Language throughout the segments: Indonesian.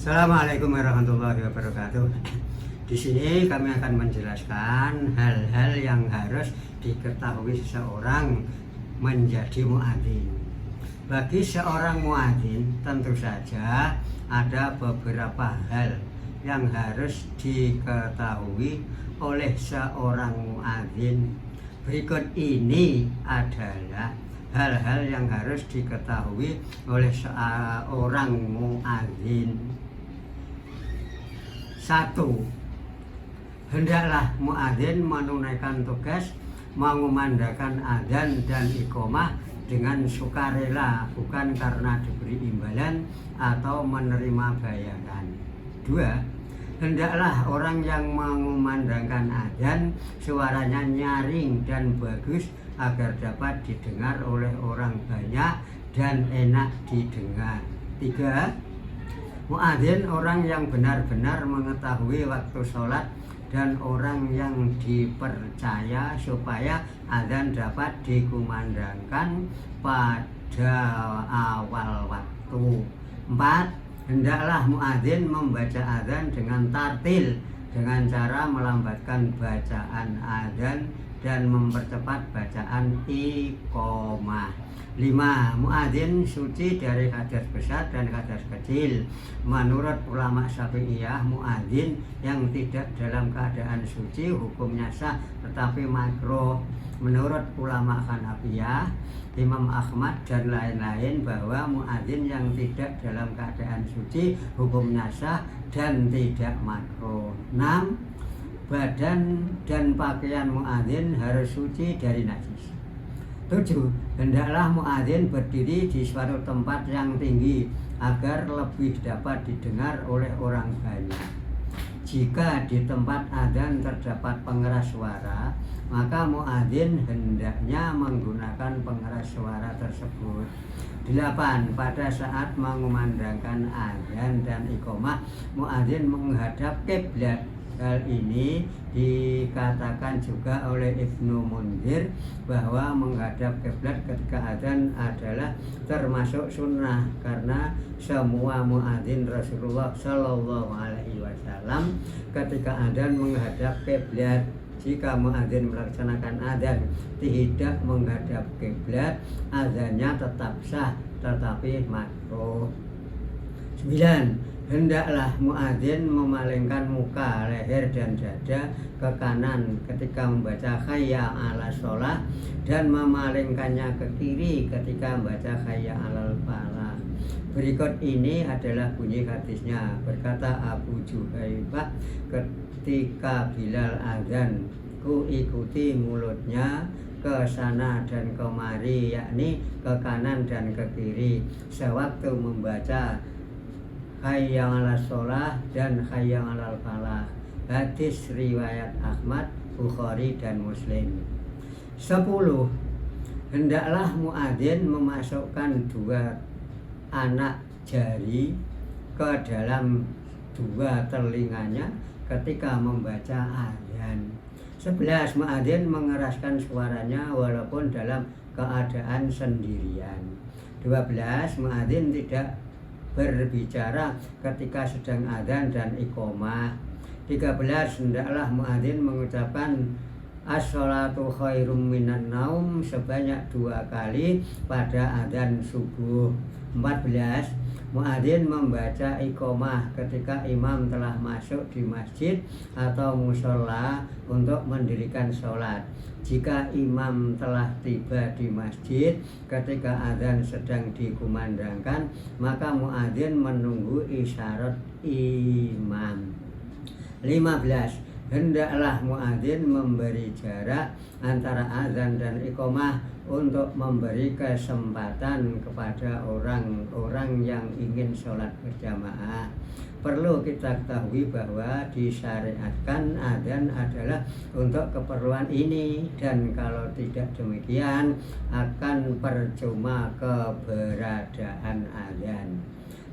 Assalamualaikum warahmatullahi wabarakatuh. Di sini kami akan menjelaskan hal-hal yang harus diketahui seseorang menjadi muadzin. Bagi seorang muadzin tentu saja ada beberapa hal yang harus diketahui oleh seorang muadzin. Berikut ini adalah hal-hal yang harus diketahui oleh seorang muadzin. 1. Hendaklah muadzin menunaikan tugas mengumandangkan adzan dan iqamah dengan sukarela, bukan karena diberi imbalan atau menerima bayaran. 2. Hendaklah orang yang mengumandangkan adzan suaranya nyaring dan bagus agar dapat didengar oleh orang banyak dan enak didengar. 3. Muadzin orang yang benar-benar mengetahui waktu sholat dan orang yang dipercaya supaya adzan dapat dikumandangkan pada awal waktu. 4. Hendaklah muadzin membaca adzan dengan tartil dengan cara melambatkan bacaan adzan dan mempercepat bacaan iqamah. 5. Muadzin suci dari hadas besar dan hadas kecil. Menurut ulama Syafi'iyah, muadzin yang tidak dalam keadaan suci hukumnya sah tetapi makruh. Menurut ulama Hanafiyah, Imam Ahmad dan lain-lain bahwa muadzin yang tidak dalam keadaan suci hukumnya sah dan tidak makruh. 6. Badan dan pakaian muadzin harus suci dari najis. 7. Hendaklah muadzin berdiri di suatu tempat yang tinggi agar lebih dapat didengar oleh orang banyak. Jika di tempat adzan terdapat pengeras suara, maka muadzin hendaknya menggunakan pengeras suara tersebut. 8. Pada saat mengumandangkan adzan dan iqamah, muadzin menghadap kiblat. Hal ini dikatakan juga oleh Ibnu Munzir bahwa menghadap kiblat ketika adzan adalah termasuk sunnah karena semua muadzin Rasulullah Shallallahu Alaihi Wasallam ketika adzan menghadap kiblat. Jika muadzin melaksanakan adzan tidak menghadap kiblat, adzannya tetap sah tetapi makruh. 9. Hendaklah muadzin memalingkan muka, leher dan dada ke kanan ketika membaca hayya 'alas shalah dan memalingkannya ke kiri ketika membaca hayya 'alal falah. Berikut ini adalah bunyi hadisnya. Berkata Abu Juhaifah ketika Bilal adzan, ku ikuti mulutnya ke sana dan kemari, yakni ke kanan dan ke kiri sewaktu membaca hayya 'alas shalah dan hayya 'alal falah. Hadis riwayat Ahmad, Bukhari dan Muslim. 10. Hendaklah muadzin memasukkan 2 anak jari ke dalam 2 telinganya ketika membaca adzan. 11. Muadzin mengeraskan suaranya walaupun dalam keadaan sendirian. 12. Muadzin tidak berbicara ketika sedang adzan dan iqamah. 13. Hendaklah muadzin mengucapkan as-sholatu khairum minan naum sebanyak 2 kali pada adzan subuh. 14. Muadzin membaca iqamah ketika imam telah masuk di masjid atau mushola untuk mendirikan sholat. Jika imam telah tiba di masjid ketika adzan sedang dikumandangkan, maka muadzin menunggu isyarat imam. 15. Hendaklah muadzin memberi jarak antara adzan dan iqamah untuk memberi kesempatan kepada orang-orang yang ingin sholat berjamaah. Perlu kita ketahui bahwa disyariatkan adzan adalah untuk keperluan ini, dan kalau tidak demikian akan percuma keberadaan adzan.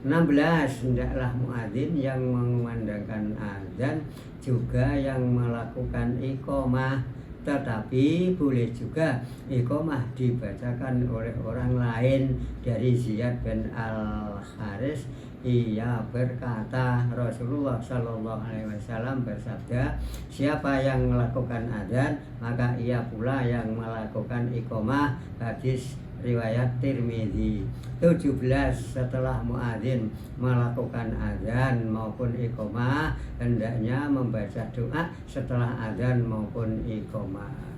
16. Hendaklah muadzin yang mengumandangkan adzan juga yang melakukan iqamah, tetapi boleh juga iqamah dibacakan oleh orang lain. Dari Ziyad bin Al-Haris Ia berkata, Rasulullah Shallallahu Alaihi Wasallam bersabda, siapa yang melakukan adzan maka ia pula yang melakukan iqomah. Hadis riwayat Tirmidzi. 17 setelah muadzin melakukan adzan maupun iqomah hendaknya membaca doa setelah adzan maupun iqomah.